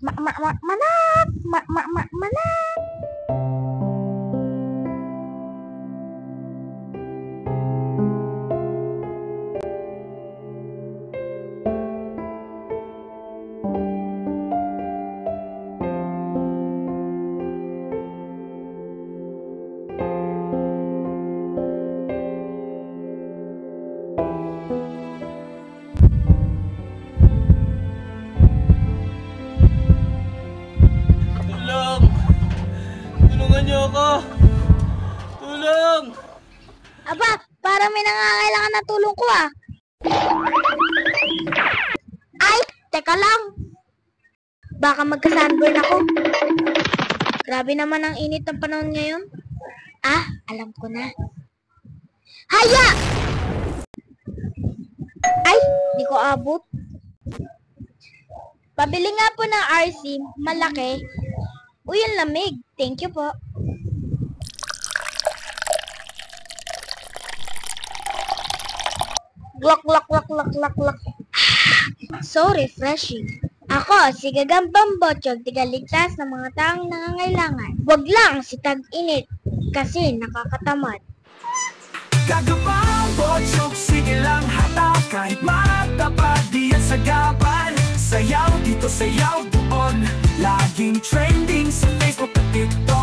Manak! Manak! Tulong! Tulungan niyo ako! Tulong! Aba, parang may nangangailangan na tulong ko ah. Ay, teka lang. Baka magka-sunburn ako. Grabe naman ang init ng panahon ngayon. Ah, alam ko na. Haya! Ay, di ko abot. Pabili nga po ng RC, malaki. Uy, ang lamig. Thank you po. Glok, glok, glok, glok, glok, glok. So refreshing. Ako, si Gagambang Botsyog, tigaligtas ng mga taong nangangailangan. Wag lang si tag-init, kasi nakakatamad. Gagambang Botsyog, sige lang hataw. Kahit matapad, diyan sa gapan. Sayaw dito, sayaw doon. Laging trending sa Facebook at TikTok.